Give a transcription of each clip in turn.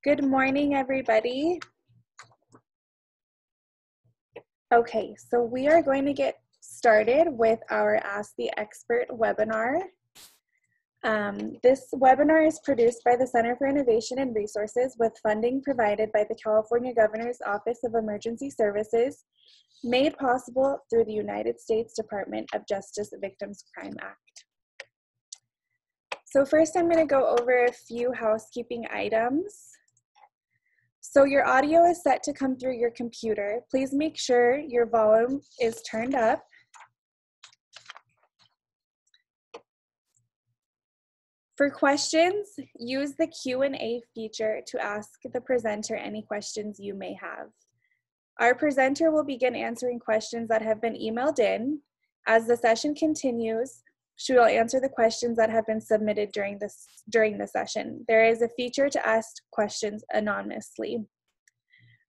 Good morning, everybody. Okay, so we are going to get started with our Ask the Expert webinar. This webinar is produced by the Center for Innovation and Resources with funding provided by the California Governor's Office of Emergency Services, made possible through the United States Department of Justice Victims Crime Act. So first I'm going to go over a few housekeeping items. So your audio is set to come through your computer. Please make sure your volume is turned up. For questions, use the Q&A feature to ask the presenter any questions you may have. Our presenter will begin answering questions that have been emailed in. As the session continues, she will answer the questions that have been submitted during the session. There is a feature to ask questions anonymously.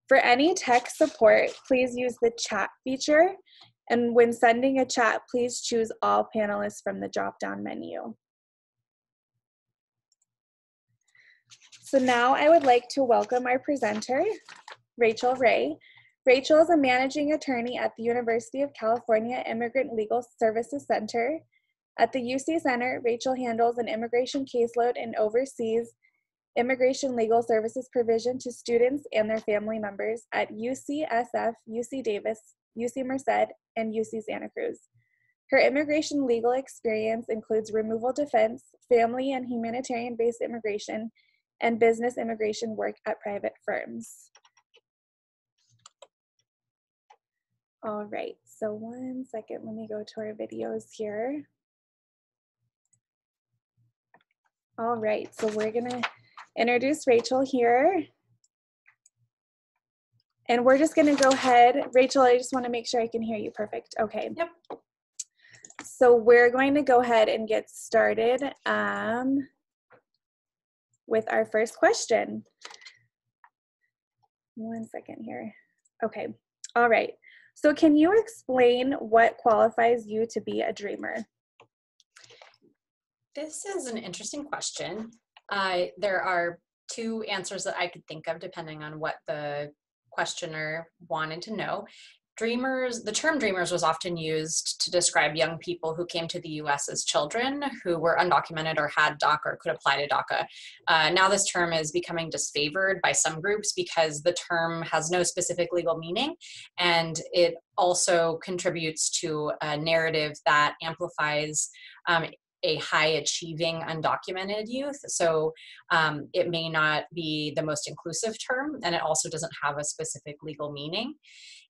For any tech support, please use the chat feature. And when sending a chat, please choose all panelists from the drop-down menu. So now I would like to welcome our presenter, Rachel Ray. Rachel is a managing attorney at the University of California Immigrant Legal Services Center. At the UC Center, Rachel handles an immigration caseload and oversees immigration legal services provision to students and their family members at UCSF, UC Davis, UC Merced, and UC Santa Cruz. Her immigration legal experience includes removal defense, family and humanitarian-based immigration, and business immigration work at private firms. All right, so one second, let me go to our videos here. All right, so we're gonna introduce Rachel here. And we're just gonna go ahead. Rachel, I just wanna make sure I can hear you perfect. Okay. Yep. So we're going to go ahead and get started with our first question. One second here. Okay, all right. So can you explain what qualifies you to be a dreamer? This is an interesting question. There are two answers that I could think of depending on what the questioner wanted to know. Dreamers, the term dreamers was often used to describe young people who came to the US as children who were undocumented or had DACA or could apply to DACA. Now this term is becoming disfavored by some groups because the term has no specific legal meaning, and it also contributes to a narrative that amplifies a high-achieving undocumented youth. So it may not be the most inclusive term, and it also doesn't have a specific legal meaning.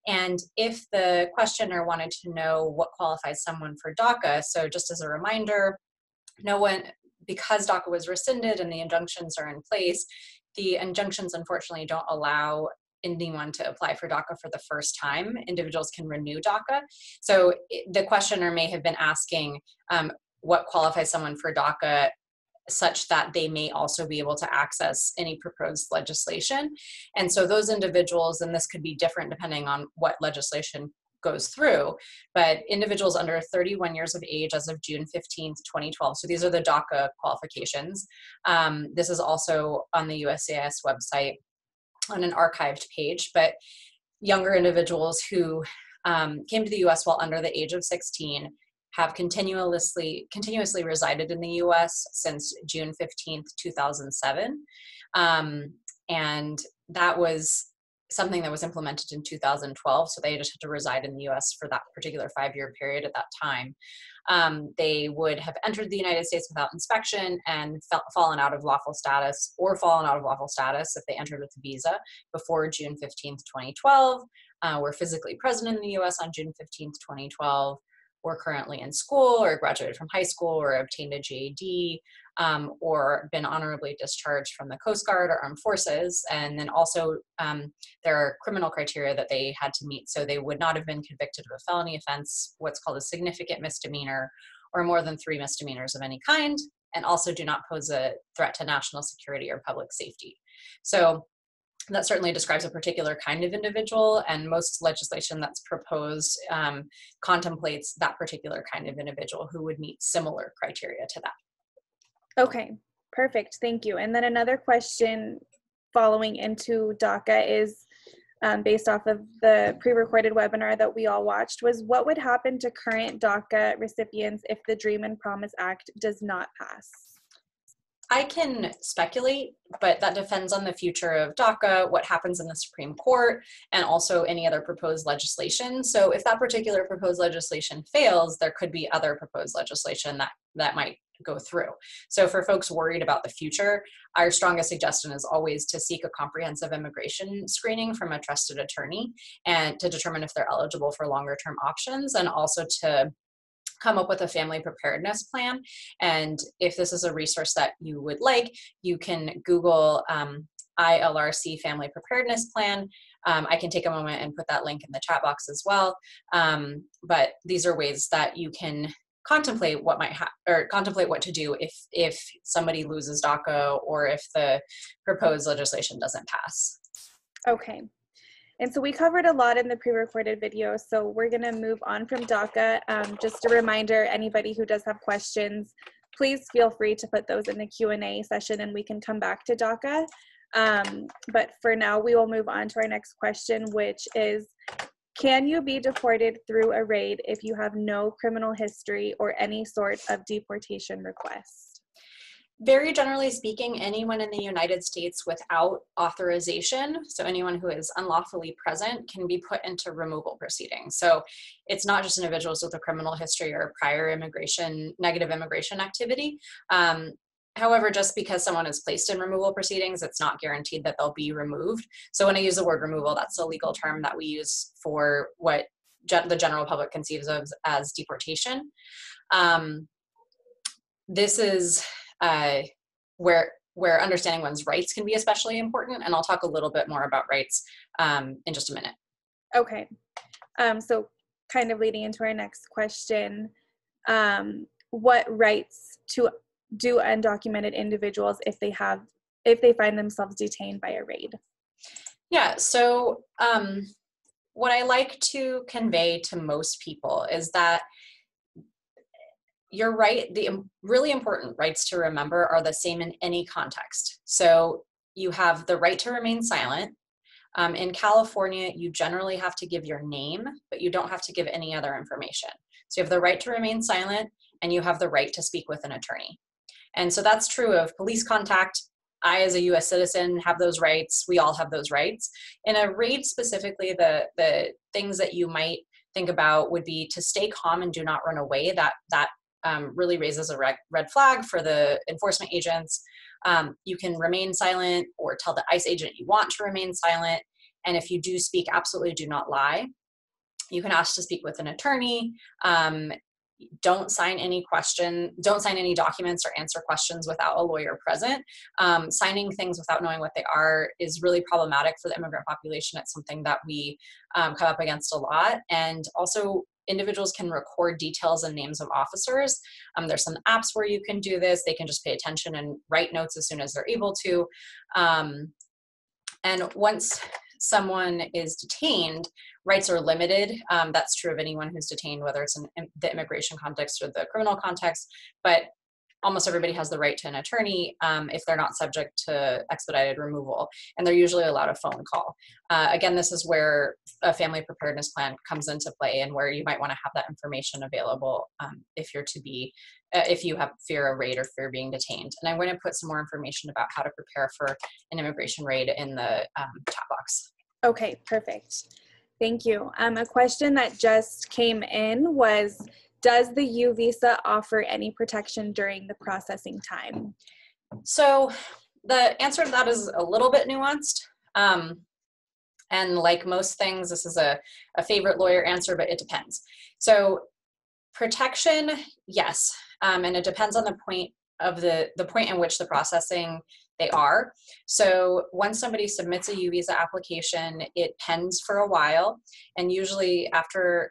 And if the questioner wanted to know what qualifies someone for DACA, so just as a reminder, because DACA was rescinded and the injunctions are in place, the injunctions unfortunately don't allow anyone to apply for DACA for the first time. Individuals can renew DACA. So the questioner may have been asking what qualifies someone for DACA such that they may also be able to access any proposed legislation. And so those individuals, and this could be different depending on what legislation goes through, but individuals under 31 years of age as of June 15th, 2012. So these are the DACA qualifications. This is also on the USCIS website on an archived page, but younger individuals who came to the US while under the age of 16 have continuously resided in the US since June 15th, 2007. And that was something that was implemented in 2012. So they just had to reside in the US for that particular 5-year period at that time. They would have entered the United States without inspection and fallen out of lawful status if they entered with a visa before June 15th, 2012, were physically present in the US on June 15th, 2012, were currently in school or graduated from high school or obtained a GED, or been honorably discharged from the Coast Guard or Armed Forces. And then also there are criminal criteria that they had to meet. So they would not have been convicted of a felony offense, what's called a significant misdemeanor, or more than 3 misdemeanors of any kind, and also do not pose a threat to national security or public safety. So that certainly describes a particular kind of individual, and most legislation that's proposed contemplates that particular kind of individual who would meet similar criteria to that. Okay, perfect, thank you. And then another question following into DACA is based off of the pre-recorded webinar that we all watched, was what would happen to current DACA recipients if the Dream and Promise Act does not pass? I can speculate, but that depends on the future of DACA, what happens in the Supreme Court, and also any other proposed legislation. So if that particular proposed legislation fails, there could be other proposed legislation that might go through. So for folks worried about the future, our strongest suggestion is always to seek a comprehensive immigration screening from a trusted attorney and to determine if they're eligible for longer term options, and also to come up with a family preparedness plan. And if this is a resource that you would like, you can Google ILRC family preparedness plan. I can take a moment and put that link in the chat box as well. But these are ways that you can contemplate what might contemplate what to do if somebody loses DACA or if the proposed legislation doesn't pass. Okay. And so we covered a lot in the pre-recorded video, so we're going to move on from DACA. Just a reminder, anybody who does have questions, please feel free to put those in the Q&A session and we can come back to DACA. But for now, we will move on to our next question, which is, can you be deported through a raid if you have no criminal history or any sort of deportation request? Very generally speaking, anyone in the United States without authorization, so anyone who is unlawfully present, can be put into removal proceedings. So it's not just individuals with a criminal history or prior negative immigration activity. However, just because someone is placed in removal proceedings, it's not guaranteed that they'll be removed. So when I use the word removal, that's a legal term that we use for what the general public conceives of as deportation. This is where understanding one's rights can be especially important, and I'll talk a little bit more about rights in just a minute. Okay, so kind of leading into our next question, what rights do undocumented individuals if they find themselves detained by a raid? Yeah, so what I like to convey to most people is that you're right. The really important rights to remember are the same in any context. So you have the right to remain silent. In California, you generally have to give your name, but you don't have to give any other information. So you have the right to remain silent, and you have the right to speak with an attorney. And so that's true of police contact. I, as a US citizen, have those rights. We all have those rights. In a raid specifically, the things that you might think about would be to stay calm and do not run away. That really raises a red flag for the enforcement agents. You can remain silent or tell the ICE agent you want to remain silent. And if you do speak, absolutely do not lie. You can ask to speak with an attorney. Don't sign any documents or answer questions without a lawyer present. Signing things without knowing what they are is really problematic for the immigrant population. It's something that we come up against a lot. And also, individuals can record details and names of officers. There's some apps where you can do this. They can just pay attention and write notes as soon as they're able to. And once someone is detained, rights are limited. That's true of anyone who's detained, whether it's in the immigration context or the criminal context, but almost everybody has the right to an attorney if they're not subject to expedited removal, and they're usually allowed a phone call. Again, this is where a family preparedness plan comes into play, and where you might want to have that information available if you have fear of raid or fear of being detained. And I'm going to put some more information about how to prepare for an immigration raid in the chat box. Okay, perfect. Thank you. A question that just came in was, does the U visa offer any protection during the processing time? So the answer to that is a little bit nuanced. And like most things, this is a favorite lawyer answer, but it depends. So protection, yes. And it depends on the point in which the processing they are. So once somebody submits a U visa application, it pends for a while. And usually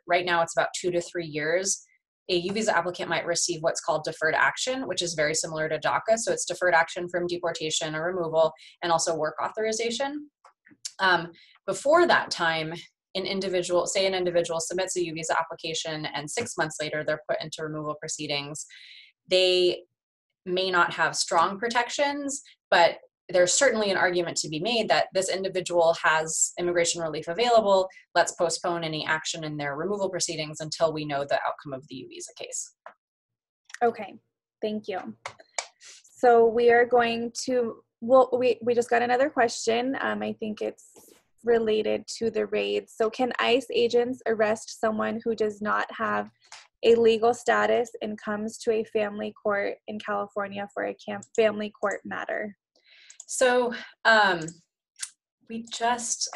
right now it's about 2 to 3 years. A U visa applicant might receive what's called deferred action, which is very similar to DACA. So it's deferred action from deportation or removal, and also work authorization. Before that time, an individual submits a U visa application, and 6 months later they're put into removal proceedings. They may not have strong protections, but there's certainly an argument to be made that this individual has immigration relief available. Let's postpone any action in their removal proceedings until we know the outcome of the U visa case. Okay, thank you. So we are going to, well, we just got another question. I think it's related to the raids. So can ICE agents arrest someone who does not have a legal status and comes to a family court in California for a family court matter? So I just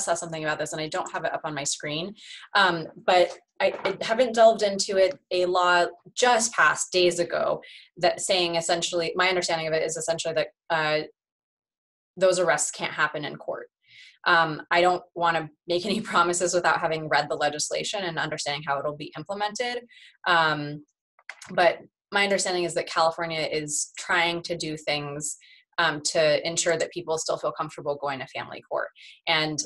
saw something about this, and I don't have it up on my screen, but I haven't delved into it. A law just passed days ago that saying essentially, my understanding of it is essentially that those arrests can't happen in court. I don't want to make any promises without having read the legislation and understanding how it'll be implemented. But my understanding is that California is trying to do things to ensure that people still feel comfortable going to family court. And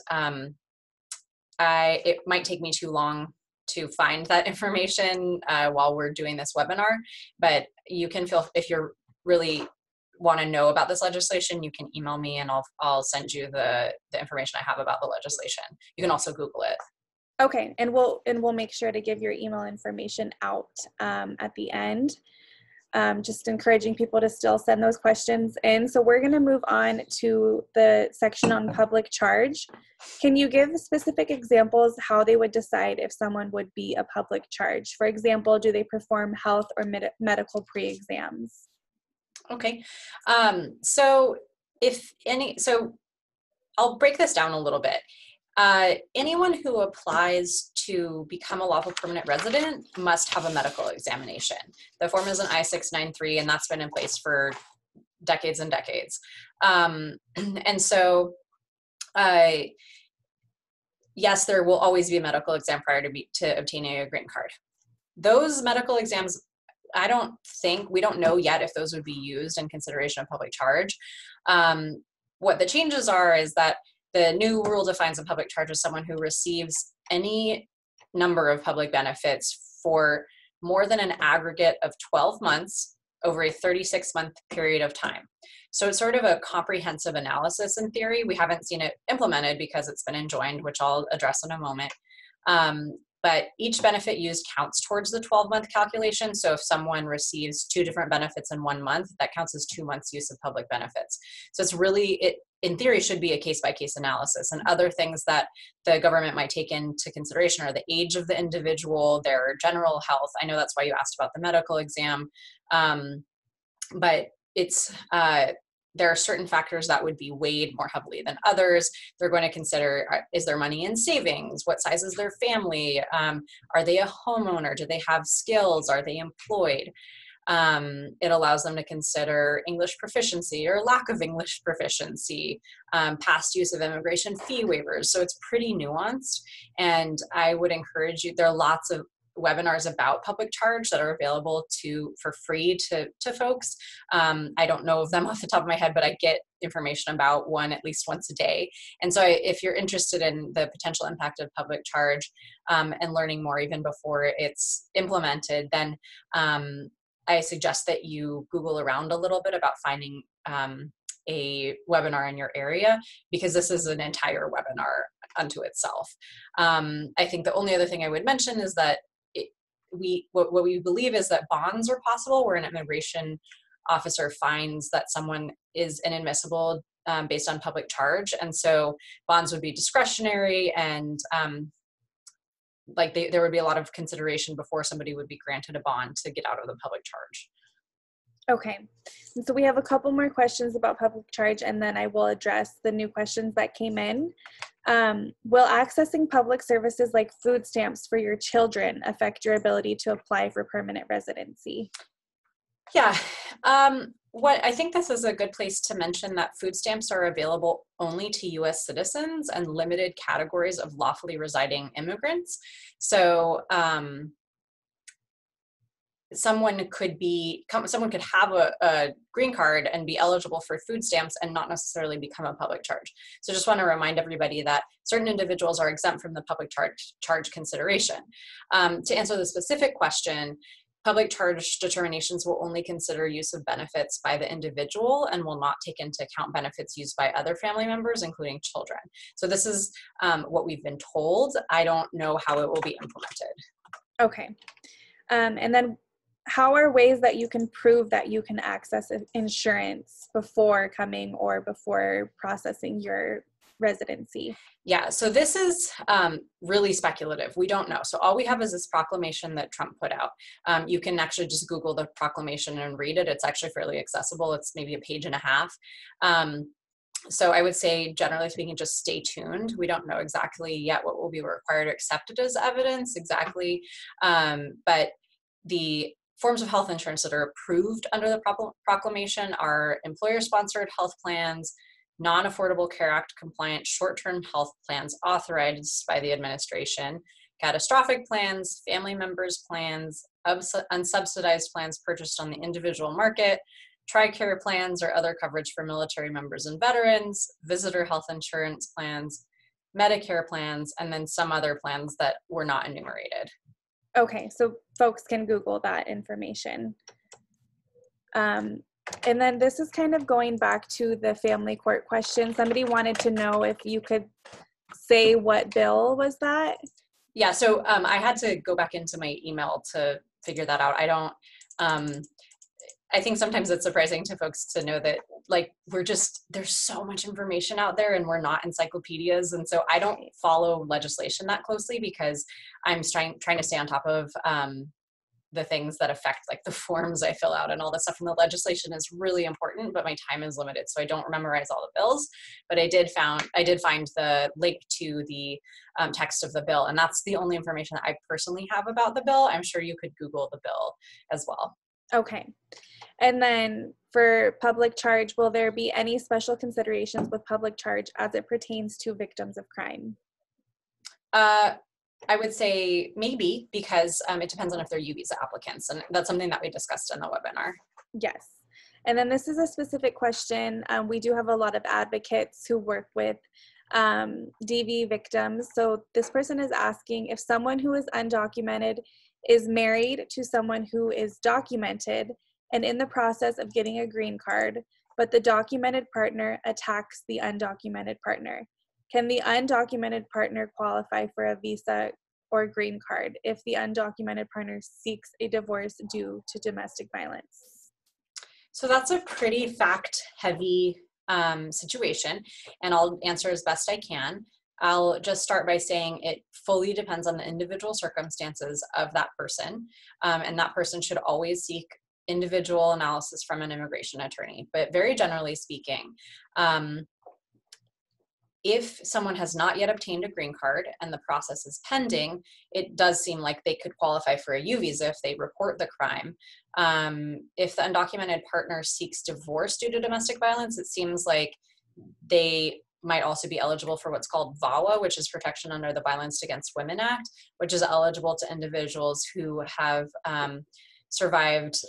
it might take me too long to find that information while we're doing this webinar, but you can feel, if you're really want to know about this legislation, you can email me and I'll send you the information I have about the legislation. You can also Google it. Okay, and we'll make sure to give your email information out at the end. Just encouraging people to still send those questions in. So we're going to move on to the section on public charge. Can you give specific examples how they would decide if someone would be a public charge? For example, do they perform health or medical pre-exams? Okay, so I'll break this down a little bit. Anyone who applies to become a lawful permanent resident must have a medical examination. The form is an I-693, and that's been in place for decades and decades. And so, yes, there will always be a medical exam prior to obtaining a green card. Those medical exams, we don't know yet if those would be used in consideration of public charge. What the changes are is that the new rule defines a public charge as someone who receives any number of public benefits for more than an aggregate of 12 months over a 36-month period of time. So it's sort of a comprehensive analysis in theory. We haven't seen it implemented because it's been enjoined, which I'll address in a moment. But each benefit used counts towards the 12-month calculation. So if someone receives 2 different benefits in 1 month, that counts as 2 months use of public benefits. So it's really, in theory, should be a case-by-case analysis. And other things that the government might take into consideration are the age of the individual, their general health. I know that's why you asked about the medical exam. But it's, there are certain factors that would be weighed more heavily than others. They're going to consider, is there money in savings? What size is their family? Are they a homeowner? Do they have skills? Are they employed? It allows them to consider English proficiency or lack of English proficiency, past use of immigration fee waivers. So it's pretty nuanced. And I would encourage you, there are lots of webinars about public charge that are available for free to folks. I don't know of them off the top of my head, but I get information about one at least once a day. And so if you're interested in the potential impact of public charge and learning more even before it's implemented, then I suggest that you Google around a little bit about finding a webinar in your area, because this is an entire webinar unto itself. I think the only other thing I would mention is that what we believe is that bonds are possible where an immigration officer finds that someone is inadmissible based on public charge. And so bonds would be discretionary, and there would be a lot of consideration before somebody would be granted a bond to get out of the public charge. Okay, and so we have a couple more questions about public charge, and then I will address the new questions that came in. Will accessing public services like food stamps for your children affect your ability to apply for permanent residency? Yeah, what I think this is a good place to mention that food stamps are available only to U.S. citizens and limited categories of lawfully residing immigrants. So someone could have a green card and be eligible for food stamps and not necessarily become a public charge. So just want to remind everybody that certain individuals are exempt from the public charge consideration. To answer the specific question, public charge determinations will only consider use of benefits by the individual and will not take into account benefits used by other family members, including children. So this is what we've been told. I don't know how it will be implemented. Okay. And then how are ways that you can prove that you can access insurance before coming or before processing your residency? Yeah, so this is really speculative. We don't know. So all we have is this proclamation that Trump put out. You can actually just Google the proclamation and read it. It's actually fairly accessible. It's maybe a page and a half. So I would say, generally speaking, just stay tuned. We don't know exactly yet what will be required or accepted as evidence exactly. But the forms of health insurance that are approved under the proclamation are employer-sponsored health plans, non-Affordable Care Act compliant short-term health plans authorized by the administration, catastrophic plans, family members plans, unsubsidized plans purchased on the individual market, TRICARE plans or other coverage for military members and veterans, visitor health insurance plans, Medicare plans, and then some other plans that were not enumerated. Okay, so folks can Google that information. And then this is kind of going back to the family court question. Somebody wanted to know if you could say what bill was that? Yeah, so I had to go back into my email to figure that out. I think sometimes it's surprising to folks to know that, like, there's so much information out there and we're not encyclopedias. And so I don't follow legislation that closely because I'm trying to stay on top of the things that affect, like, the forms I fill out and all this stuff. And the legislation is really important, but my time is limited. So I don't memorize all the bills, but I did find the link to the text of the bill. And that's the only information that I personally have about the bill. I'm sure you could Google the bill as well. Okay. And then for public charge, will there be any special considerations with public charge as it pertains to victims of crime? I would say maybe, because it depends on if they're U visa applicants. And that's something that we discussed in the webinar. Yes. And then this is a specific question. We do have a lot of advocates who work with DV victims. So this person is asking if someone who is undocumented is married to someone who is documented and in the process of getting a green card, but the documented partner attacks the undocumented partner. Can the undocumented partner qualify for a visa or green card if the undocumented partner seeks a divorce due to domestic violence? So that's a pretty fact-heavy situation, and I'll answer as best I can. I'll just start by saying it fully depends on the individual circumstances of that person, and that person should always seek individual analysis from an immigration attorney. But very generally speaking, if someone has not yet obtained a green card and the process is pending, it does seem like they could qualify for a U visa if they report the crime. If the undocumented partner seeks divorce due to domestic violence, it seems like they might also be eligible for what's called VAWA, which is Protection Under the Violence Against Women Act, which is eligible to individuals who have survived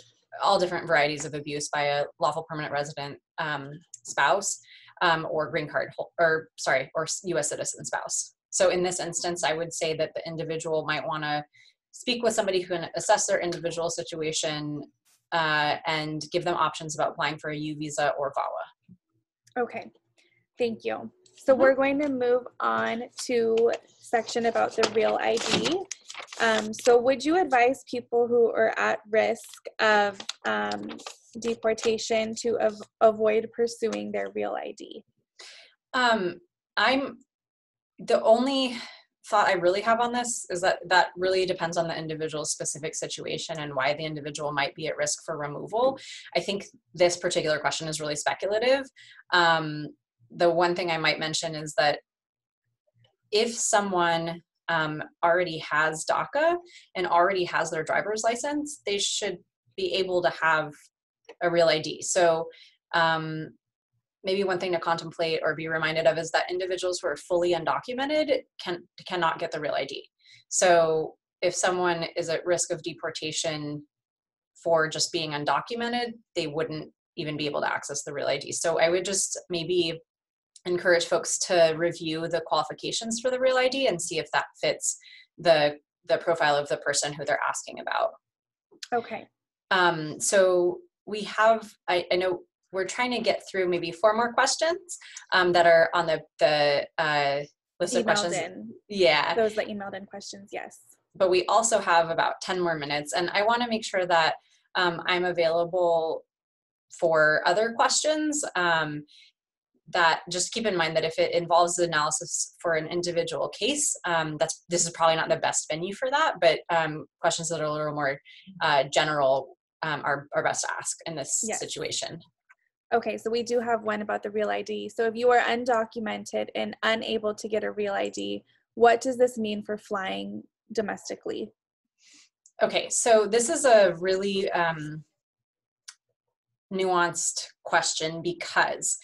all different varieties of abuse by a lawful permanent resident spouse, or green card, or U.S. citizen spouse. So in this instance, I would say that the individual might want to speak with somebody who can assess their individual situation and give them options about applying for a U visa or VAWA. Okay, thank you. So we're going to move on to section about the real ID. So would you advise people who are at risk of deportation to avoid pursuing their real ID? The only thought I really have on this is that really depends on the individual's specific situation and why the individual might be at risk for removal. I think this particular question is really speculative. The one thing I might mention is that if someone already has DACA and already has their driver's license, they should be able to have a real ID. So maybe one thing to contemplate or be reminded of is that individuals who are fully undocumented cannot get the real ID. So if someone is at risk of deportation for just being undocumented, they wouldn't even be able to access the real ID. So I would just maybe encourage folks to review the qualifications for the real ID and see if that fits the profile of the person who they're asking about. Okay. So we have, I know we're trying to get through maybe 4 more questions that are on the list of questions. Yeah. Those that emailed in questions, yes. But we also have about 10 more minutes, and I want to make sure that I'm available for other questions. That just keep in mind that if it involves the analysis for an individual case, this is probably not the best venue for that, but questions that are a little more general are best to ask in this situation. Okay, so we do have one about the real ID. So if you are undocumented and unable to get a real ID, what does this mean for flying domestically? Okay, so this is a really nuanced question because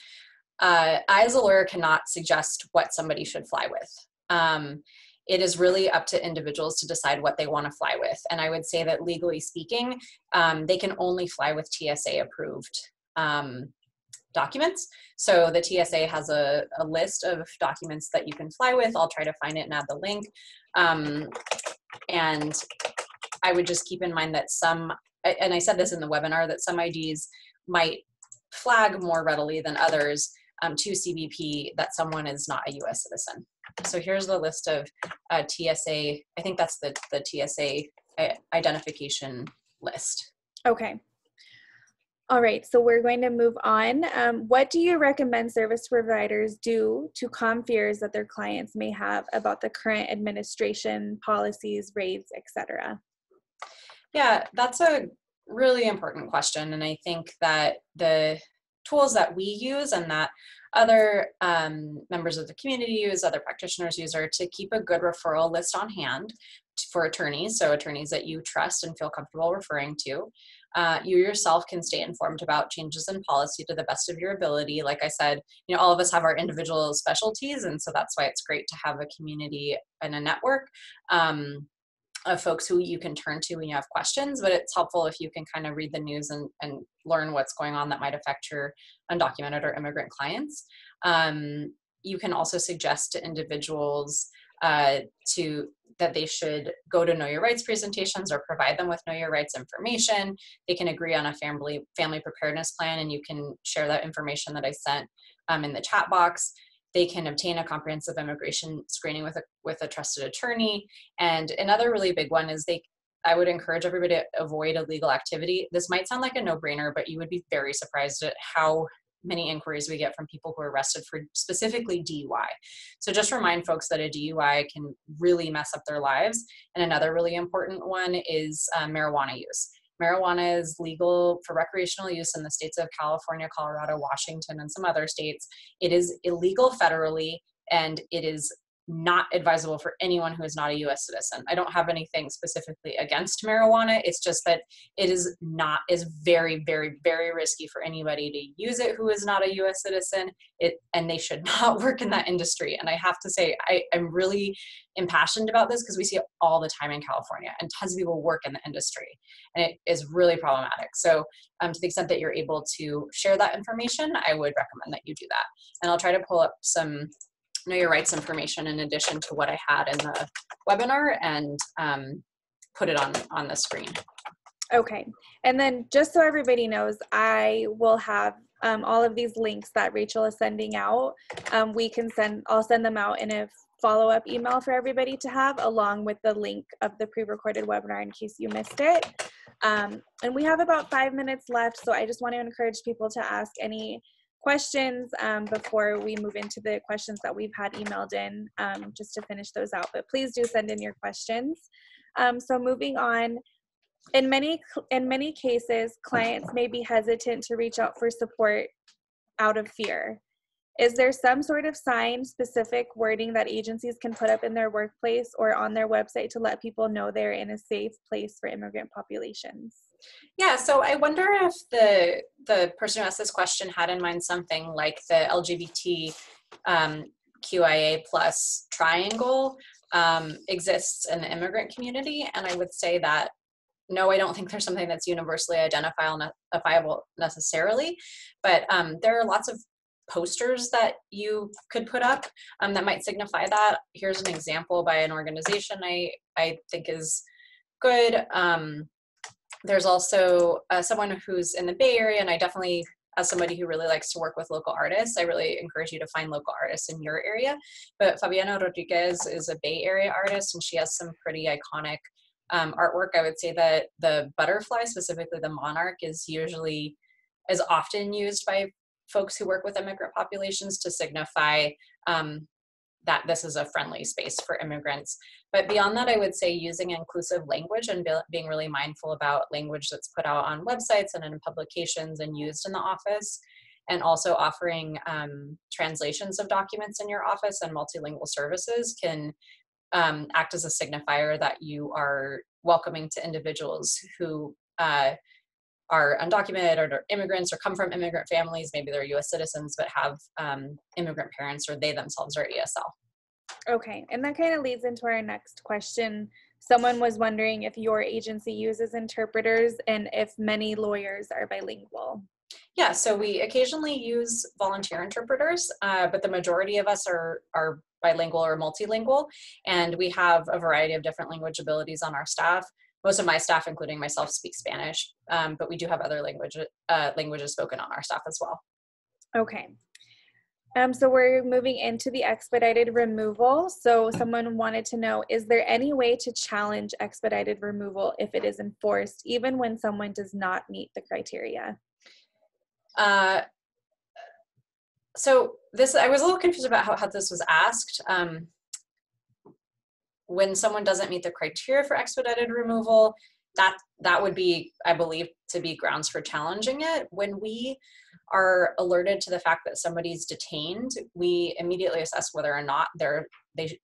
I, as a lawyer, cannot suggest what somebody should fly with. It is really up to individuals to decide what they want to fly with. And I would say that legally speaking, they can only fly with TSA approved documents. So the TSA has a list of documents that you can fly with. I'll try to find it and add the link. And I would just keep in mind that and I said this in the webinar, that some IDs might flag more readily than others to CBP that someone is not a US citizen. So here's the list of TSA, I think that's the TSA identification list. Okay. All right, so we're going to move on. What do you recommend service providers do to calm fears that their clients may have about the current administration, policies, raids, etc.? Yeah, that's a really important question. And I think that the tools that we use and that other members of the community use, other practitioners use, are to keep a good referral list on hand for attorneys, so attorneys that you trust and feel comfortable referring to. You yourself can stay informed about changes in policy to the best of your ability. Like I said, all of us have our individual specialties, and so that's why it's great to have a community and a network of folks who you can turn to when you have questions. But it's helpful if you can kind of read the news and learn what's going on that might affect your undocumented or immigrant clients. You can also suggest to individuals that they should go to Know Your Rights presentations or provide them with Know Your Rights information. They can agree on a family preparedness plan, and you can share that information that I sent in the chat box. They can obtain a comprehensive immigration screening with a trusted attorney. And another really big one is I would encourage everybody to avoid illegal activity. This might sound like a no-brainer, but you would be very surprised at how many inquiries we get from people who are arrested for specifically DUI. So just remind folks that a DUI can really mess up their lives. And another really important one is marijuana use. Marijuana is legal for recreational use in the states of California, Colorado, Washington, and some other states. It is illegal federally, and it is not advisable for anyone who is not a US citizen. I don't have anything specifically against marijuana. It's just that it is very, very, very risky for anybody to use it who is not a US citizen, and they should not work in that industry. And I have to say, I'm really impassioned about this because we see it all the time in California, and tons of people work in the industry, and it is really problematic. So to the extent that you're able to share that information, I would recommend that you do that. And I'll try to pull up some Know Your Rights information in addition to what I had in the webinar and put it on the screen. Okay, and then just so everybody knows, I will have all of these links that Rachel is sending out. I'll send them out in a follow-up email for everybody to have, along with the link of the pre-recorded webinar in case you missed it. And we have about 5 minutes left, so I just want to encourage people to ask any questions before we move into the questions that we've had emailed in, just to finish those out. But please do send in your questions. So moving on, in many cases, clients may be hesitant to reach out for support out of fear. Is there some sort of sign, specific wording that agencies can put up in their workplace or on their website to let people know they're in a safe place for immigrant populations? Yeah, so I wonder if the person who asked this question had in mind something like the LGBT QIA plus triangle exists in the immigrant community. And I would say that, no, I don't think there's something that's universally identifiable necessarily, but there are lots of posters that you could put up that might signify that. Here's an example by an organization I think is good. There's also someone who's in the Bay Area, and I definitely, as somebody who really likes to work with local artists, I really encourage you to find local artists in your area. But Fabiana Rodriguez is a Bay Area artist, and she has some pretty iconic artwork. I would say that the butterfly, specifically the monarch, is often used by folks who work with immigrant populations to signify that this is a friendly space for immigrants. But beyond that, I would say using inclusive language and being really mindful about language that's put out on websites and in publications and used in the office, and also offering translations of documents in your office and multilingual services can act as a signifier that you are welcoming to individuals who are undocumented or immigrants or come from immigrant families. Maybe they're US citizens but have immigrant parents, or they themselves are ESL. Okay, and that kind of leads into our next question. Someone was wondering if your agency uses interpreters and if many lawyers are bilingual. Yeah, so we occasionally use volunteer interpreters, but the majority of us are bilingual or multilingual, and we have a variety of different language abilities on our staff. Most of my staff, including myself, speak Spanish, but we do have other languages spoken on our staff as well. Okay. So we're moving into the expedited removal. So someone wanted to know, is there any way to challenge expedited removal if it is enforced, even when someone does not meet the criteria? So I was a little confused about how this was asked. When someone doesn't meet the criteria for expedited removal, that would be, I believe, to be grounds for challenging it. When we are alerted to the fact that somebody's detained, we immediately assess whether or not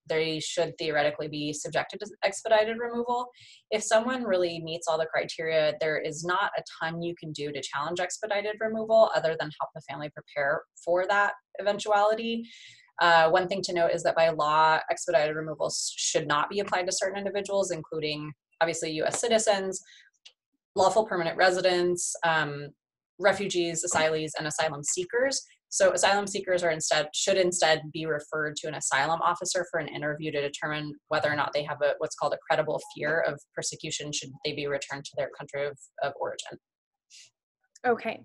they should theoretically be subjected to expedited removal. If someone really meets all the criteria, there is not a ton you can do to challenge expedited removal other than help the family prepare for that eventuality. One thing to note is that by law, expedited removals should not be applied to certain individuals, including obviously US citizens, lawful permanent residents, refugees, asylees, and asylum seekers. So asylum seekers should instead be referred to an asylum officer for an interview to determine whether or not they have what's called a credible fear of persecution should they be returned to their country of origin. Okay.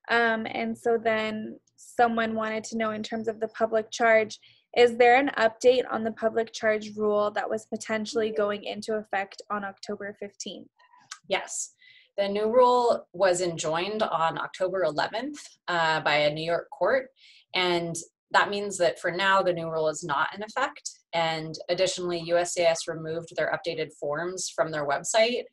And so then someone wanted to know, in terms of the public charge, is there an update on the public charge rule that was potentially going into effect on October 15th? Yes. The new rule was enjoined on October 11th by a New York court, and that means that for now the new rule is not in effect. And additionally, USCIS removed their updated forms from their website,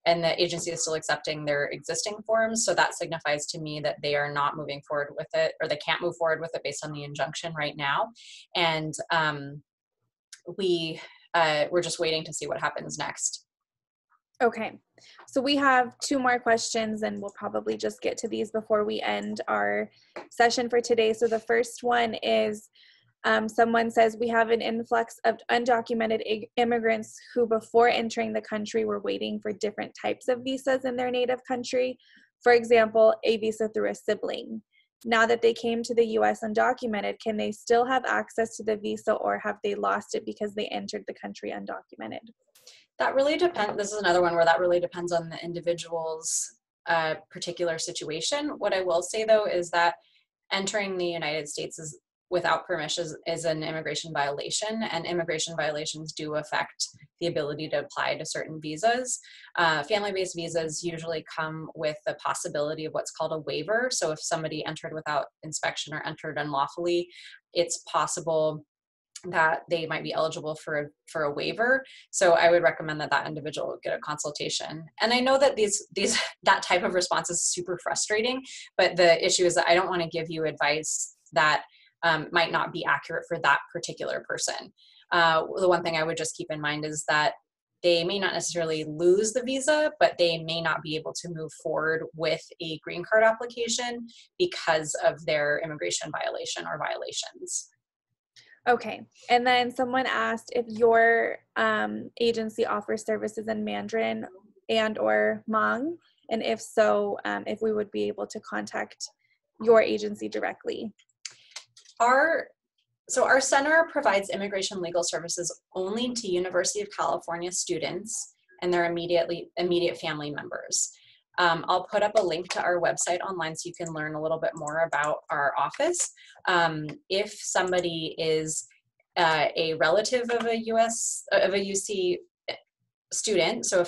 and the agency is still accepting their existing forms. So that signifies to me that they are not moving forward with it, or they can't move forward with it based on the injunction right now. And we're just waiting to see what happens next. Okay, so we have two more questions, and we'll probably just get to these before we end our session for today. So the first one is, someone says, we have an influx of undocumented immigrants who before entering the country were waiting for different types of visas in their native country. For example, a visa through a sibling. Now that they came to the US undocumented, can they still have access to the visa, or have they lost it because they entered the country undocumented? That really depends. This is another one where that really depends on the individual's particular situation. What I will say, though, is that entering the United States without permission is an immigration violation, and immigration violations do affect the ability to apply to certain visas. Family-based visas usually come with the possibility of what's called a waiver. So if somebody entered without inspection or entered unlawfully, it's possible that they might be eligible for a waiver. So I would recommend that individual get a consultation. And I know that that type of response is super frustrating, but the issue is that I don't want to give you advice that might not be accurate for that particular person. The one thing I would just keep in mind is that they may not necessarily lose the visa, but they may not be able to move forward with a green card application because of their immigration violation or violations. Okay, and then someone asked if your agency offers services in Mandarin and or Hmong, and if so, if we would be able to contact your agency directly. Our center provides immigration legal services only to University of California students and their immediate family members. I'll put up a link to our website online so you can learn a little bit more about our office. If somebody is a relative of a UC student, so a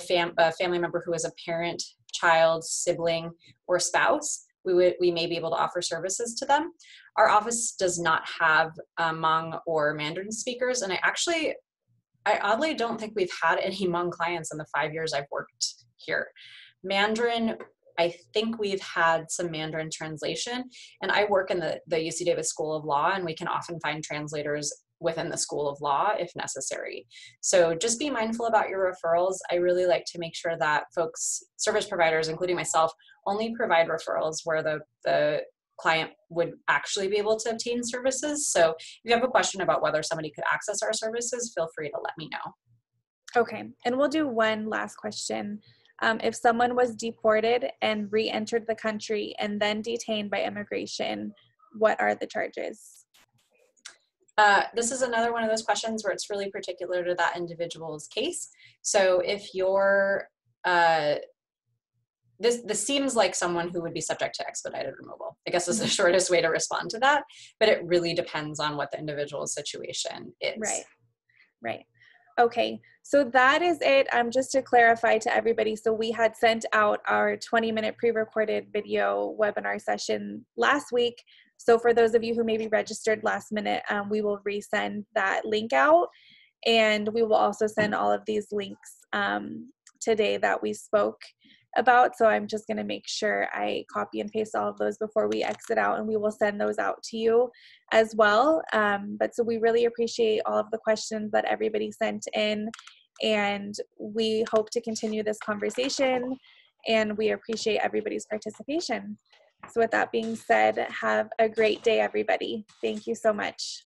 family member who is a parent, child, sibling, or spouse, we may be able to offer services to them. Our office does not have Hmong or Mandarin speakers, and I oddly don't think we've had any Hmong clients in the 5 years I've worked here. Mandarin, I think we've had some Mandarin translation, and I work in the UC Davis School of Law, and we can often find translators within the School of Law if necessary. So just be mindful about your referrals. I really like to make sure that folks, service providers, including myself, only provide referrals where the client would actually be able to obtain services. So if you have a question about whether somebody could access our services, feel free to let me know. Okay, and we'll do one last question. If someone was deported and re-entered the country and then detained by immigration, what are the charges? This is another one of those questions where it's really particular to that individual's case. So if you're, this seems like someone who would be subject to expedited removal, I guess is the shortest way to respond to that, but it really depends on what the individual's situation is. Right. Okay, so that is it. Just to clarify to everybody, so we had sent out our 20-minute pre-recorded video webinar session last week. So for those of you who maybe registered last minute, we will resend that link out, and we will also send all of these links today that we spoke about. So I'm just going to make sure I copy and paste all of those before we exit out, and we will send those out to you as well. But so we really appreciate all of the questions that everybody sent in, and we hope to continue this conversation, and we appreciate everybody's participation. So with that being said, have a great day, everybody. Thank you so much.